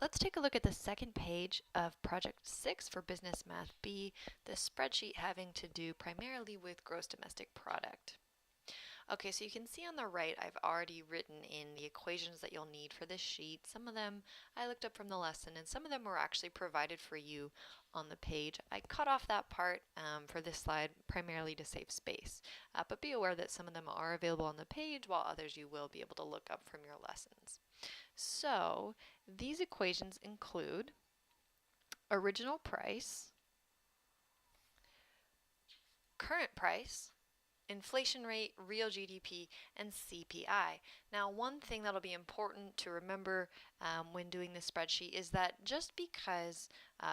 Let's take a look at the second page of Project 6 for Business Math B, the spreadsheet having to do primarily with gross domestic product. Okay, so you can see on the right I've already written in the equations that you'll need for this sheet. Some of them I looked up from the lesson and some of them were actually provided for you on the page. I cut off that part for this slide primarily to save space, but be aware that some of them are available on the page while others you will be able to look up from your lessons. So these equations include original price, current price, inflation rate, real GDP, and CPI. Now, one thing that'll be important to remember when doing this spreadsheet is that just because,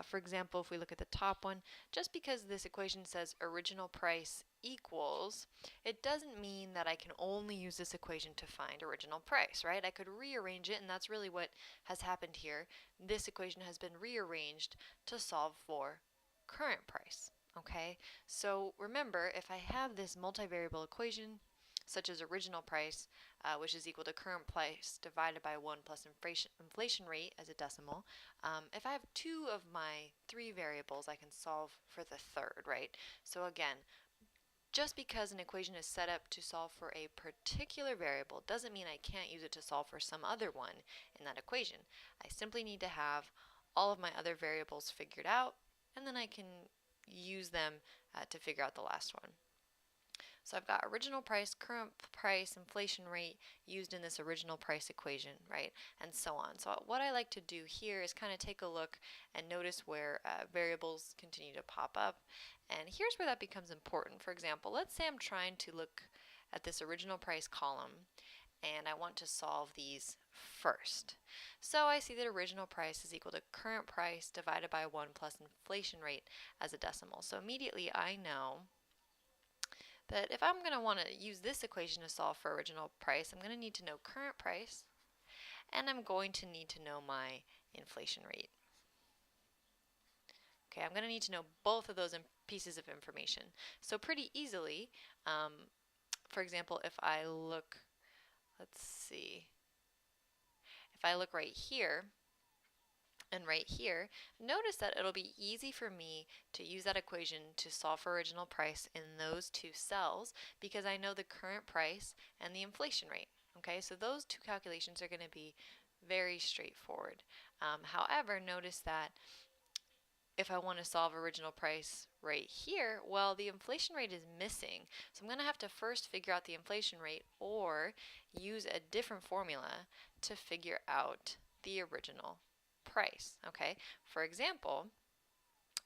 for example, if we look at the top one, just because this equation says original price equals, it doesn't mean that I can only use this equation to find original price, right? I could rearrange it, and that's really what has happened here. This equation has been rearranged to solve for current price. Okay, so remember, if I have this multivariable equation, such as original price, which is equal to current price divided by 1 plus inflation rate as a decimal, if I have two of my three variables, I can solve for the third, right? So again, just because an equation is set up to solve for a particular variable doesn't mean I can't use it to solve for some other one in that equation. I simply need to have all of my other variables figured out, and then I can use them to figure out the last one. So I've got original price, current price, inflation rate used in this original price equation, right? And so on. So what I like to do here is kind of take a look and notice where variables continue to pop up. And here's where that becomes important. For example, let's say I'm trying to look at this original price column and I want to solve these first. So I see that original price is equal to current price divided by 1 plus inflation rate as a decimal. So immediately I know that if I'm going to want to use this equation to solve for original price, I'm going to need to know current price and I'm going to need to know my inflation rate. Okay, I'm going to need to know both of those pieces of information. So pretty easily, for example, if I look, let's see, if I look right here and right here, notice that it'll be easy for me to use that equation to solve for original price in those two cells because I know the current price and the inflation rate. Okay, so those two calculations are going to be very straightforward. However, notice that if I want to solve original price right here, well, the inflation rate is missing. So I'm going to have to first figure out the inflation rate or use a different formula to figure out the original price. Okay, for example,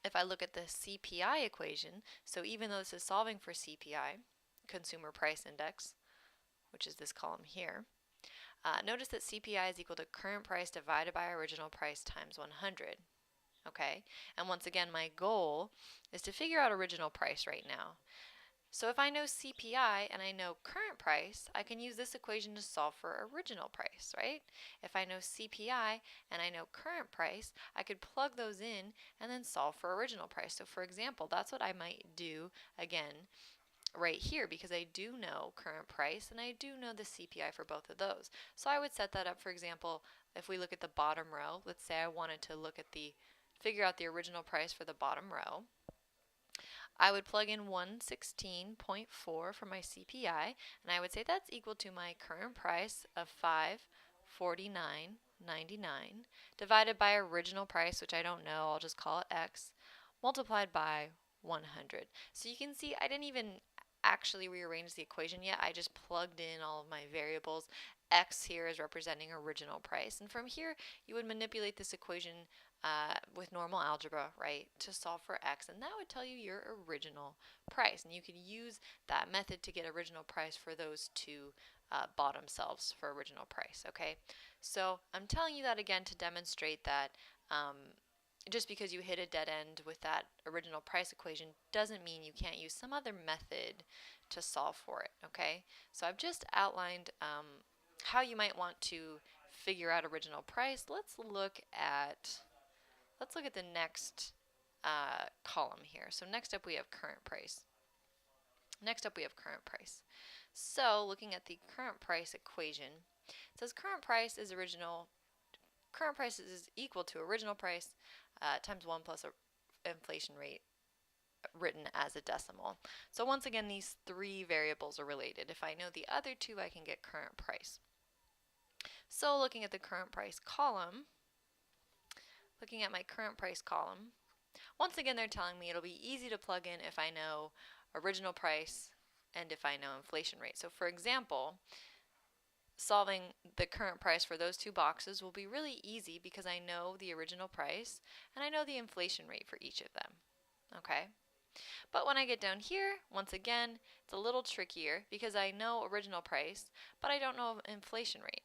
if I look at the CPI equation, so even though this is solving for CPI, Consumer Price Index, which is this column here, notice that CPI is equal to current price divided by original price times 100. Okay, and once again, my goal is to figure out original price right now. So if I know CPI and I know current price, I can use this equation to solve for original price, right? If I know CPI and I know current price, I could plug those in and then solve for original price. So for example, that's what I might do again right here because I do know current price and I do know the CPI for both of those. So I would set that up, for example, if we look at the bottom row, let's say I wanted to look at figure out the original price for the bottom row. I would plug in 116.4 for my CPI, and I would say that's equal to my current price of $549.99 divided by original price, which I don't know, I'll just call it X, multiplied by 100. So you can see I didn't even actually rearrange the equation yet. I just plugged in all of my variables. X here is representing original price. And from here, you would manipulate this equation with normal algebra, right, to solve for X. And that would tell you your original price. And you could use that method to get original price for those two bottom cells for original price, okay? So I'm telling you that again to demonstrate that just because you hit a dead end with that original price equation doesn't mean you can't use some other method to solve for it, okay? So I've just outlined how you might want to figure out original price. Let's look at the next column here. So next up we have current price. So looking at the current price equation, it says current price is original current price is equal to original price times 1 plus inflation rate written as a decimal. So once again, these three variables are related. If I know the other two, I can get current price. So looking at the current price column, once again they're telling me it'll be easy to plug in if I know original price and if I know inflation rate. So for example, solving the current price for those two boxes will be really easy because I know the original price and I know the inflation rate for each of them. Okay? But when I get down here, once again, it's a little trickier because I know original price, but I don't know inflation rate.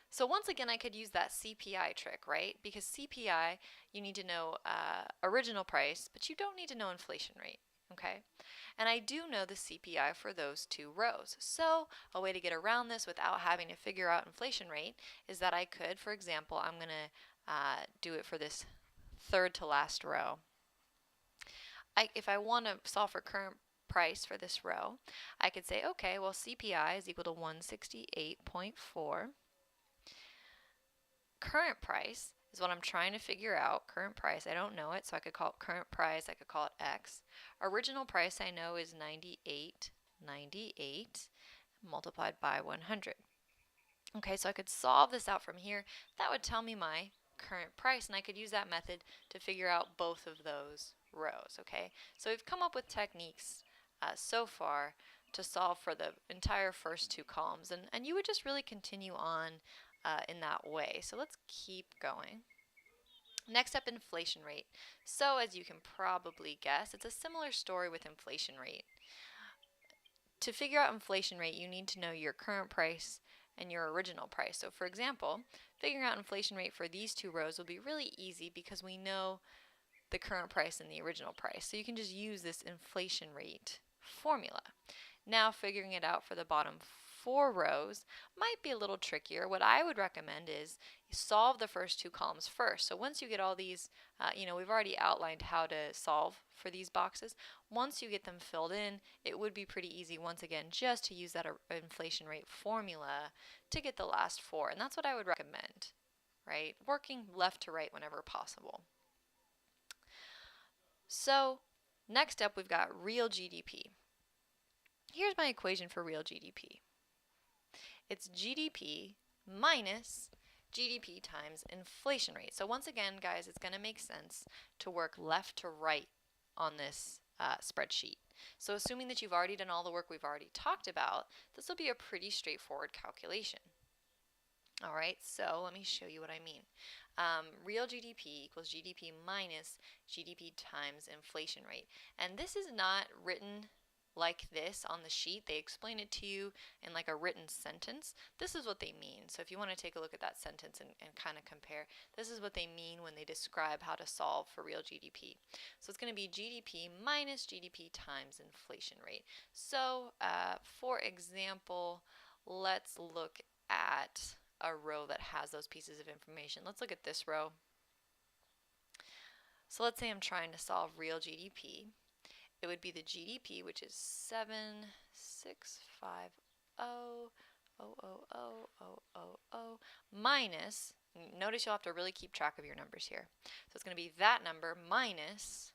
So once again, I could use that CPI trick, right? Because CPI, you need to know original price, but you don't need to know inflation rate, okay? And I do know the CPI for those two rows. So a way to get around this without having to figure out inflation rate is that I could, for example, I'm going to do it for this third to last row. If I want to solve for current price for this row, I could say, okay, well, CPI is equal to 168.4. Current price is what I'm trying to figure out. Current price, I don't know it, so I could call it current price. I could call it X. Original price I know is 98.98 multiplied by 100. Okay, so I could solve this out from here. That would tell me my current price, and I could use that method to figure out both of those rows. Okay, so we've come up with techniques so far to solve for the entire first two columns, and you would just really continue on in that way. So let's keep going. Next up, inflation rate. So as you can probably guess, it's a similar story with inflation rate. To figure out inflation rate, you need to know your current price and your original price. So for example, figuring out inflation rate for these two rows will be really easy because we know the current price and the original price. So you can just use this inflation rate formula. Now figuring it out for the bottom four rows might be a little trickier. What I would recommend is solve the first two columns first. So once you get all these, we've already outlined how to solve for these boxes. Once you get them filled in, it would be pretty easy once again just to use that inflation rate formula to get the last four. And that's what I would recommend, right? Working left to right whenever possible. So next up, we've got real GDP. Here's my equation for real GDP. It's GDP minus GDP times inflation rate. So once again, guys, it's going to make sense to work left to right on this spreadsheet. So assuming that you've already done all the work we've already talked about, this will be a pretty straightforward calculation. All right, so let me show you what I mean. Real GDP equals GDP minus GDP times inflation rate. And this is not written like this on the sheet. They explain it to you in like a written sentence. This is what they mean. So if you want to take a look at that sentence and kind of compare, this is what they mean when they describe how to solve for real GDP. So it's going to be GDP minus GDP times inflation rate. So for example, let's look at a row that has those pieces of information. Let's look at this row. So let's say I'm trying to solve real GDP. It would be the GDP, which is 7650000 minus, notice you'll have to really keep track of your numbers here. So it's going to be that number minus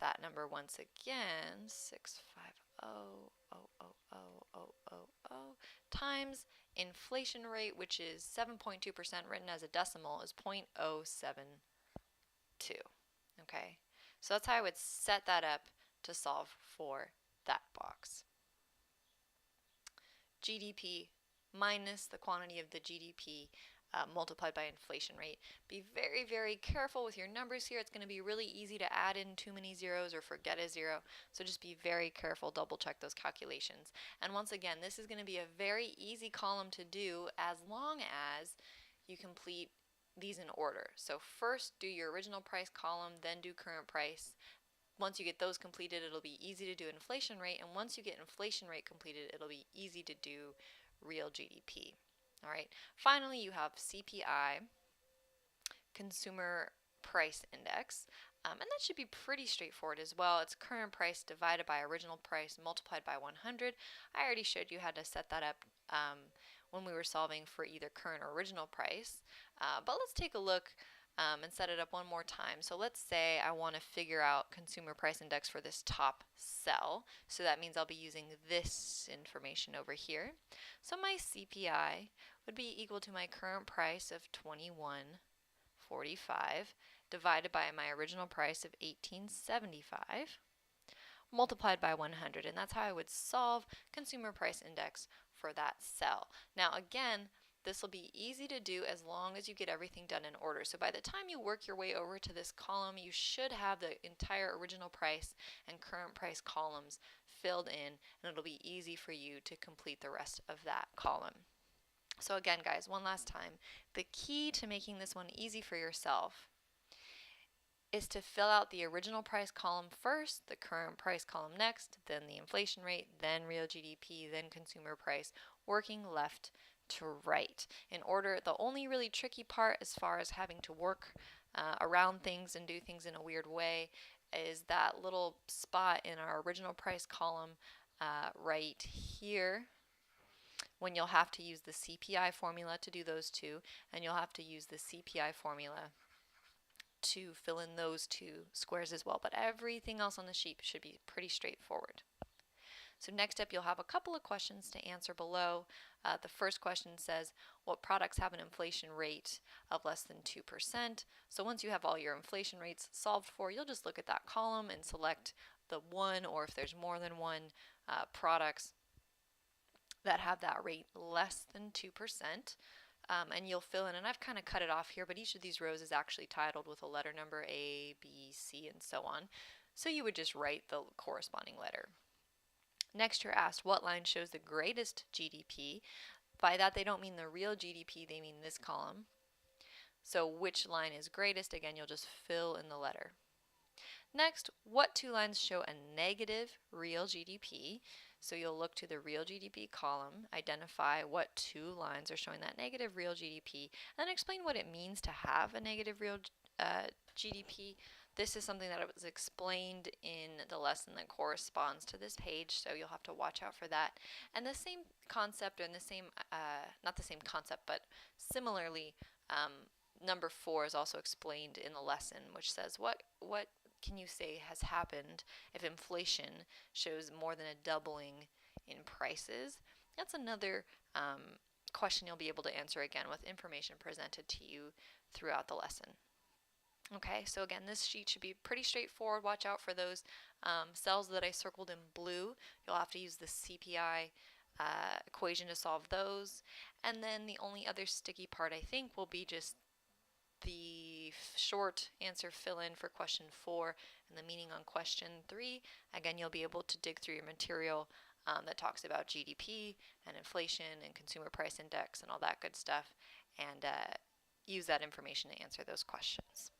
that number once again, 650,000 times inflation rate, which is 7.2% written as a decimal, is 0.072. Okay, so that's how I would set that up to solve for that box. GDP minus the quantity of the GDP multiplied by inflation rate. Be very, very careful with your numbers here. It's going to be really easy to add in too many zeros or forget a zero. So just be very careful, double check those calculations. And once again, this is going to be a very easy column to do as long as you complete these in order. So first do your original price column, then do current price. Once you get those completed, it'll be easy to do inflation rate. And once you get inflation rate completed, it'll be easy to do real GDP. All right. Finally, you have CPI, Consumer Price Index, and that should be pretty straightforward as well. It's current price divided by original price multiplied by 100. I already showed you how to set that up when we were solving for either current or original price. But let's take a look and set it up one more time. So let's say I want to figure out consumer price index for this top cell. So that means I'll be using this information over here. So my CPI would be equal to my current price of 21.45 divided by my original price of 18.75 multiplied by 100, and that's how I would solve consumer price index for that cell. Now again, this will be easy to do as long as you get everything done in order. So by the time you work your way over to this column, you should have the entire original price and current price columns filled in, and it'll be easy for you to complete the rest of that column. So again, guys, one last time, the key to making this one easy for yourself is to fill out the original price column first, the current price column next, then the inflation rate, then real GDP, then consumer price, working left to right. In order, the only really tricky part as far as having to work around things and do things in a weird way is that little spot in our original price column right here, when you'll have to use the CPI formula to do those two, and you'll have to use the CPI formula to fill in those two squares as well, but everything else on the sheet should be pretty straightforward. So next up, you'll have a couple of questions to answer below. The first question says, what products have an inflation rate of less than 2%? So once you have all your inflation rates solved for, you'll just look at that column and select the one, or if there's more than one, products that have that rate less than 2%. And you'll fill in, and I've kind of cut it off here, but each of these rows is actually titled with a letter number A, B, C, and so on. So you would just write the corresponding letter. Next, you're asked what line shows the greatest GDP. By that, they don't mean the real GDP, they mean this column. So which line is greatest? Again, you'll just fill in the letter. Next, what two lines show a negative real GDP? So you'll look to the real GDP column, identify what two lines are showing that negative real GDP, and then explain what it means to have a negative real GDP. This is something that was explained in the lesson that corresponds to this page, so you'll have to watch out for that. And the same concept, and the same, not the same concept, but similarly, number 4 is also explained in the lesson, which says what can you say has happened if inflation shows more than a doubling in prices? That's another question you'll be able to answer again with information presented to you throughout the lesson. Okay, so again, this sheet should be pretty straightforward. Watch out for those cells that I circled in blue. You'll have to use the CPI equation to solve those. And then the only other sticky part, I think, will be just the short answer fill in for question 4 and the meaning on question 3. Again, you'll be able to dig through your material that talks about GDP and inflation and consumer price index and all that good stuff, and use that information to answer those questions.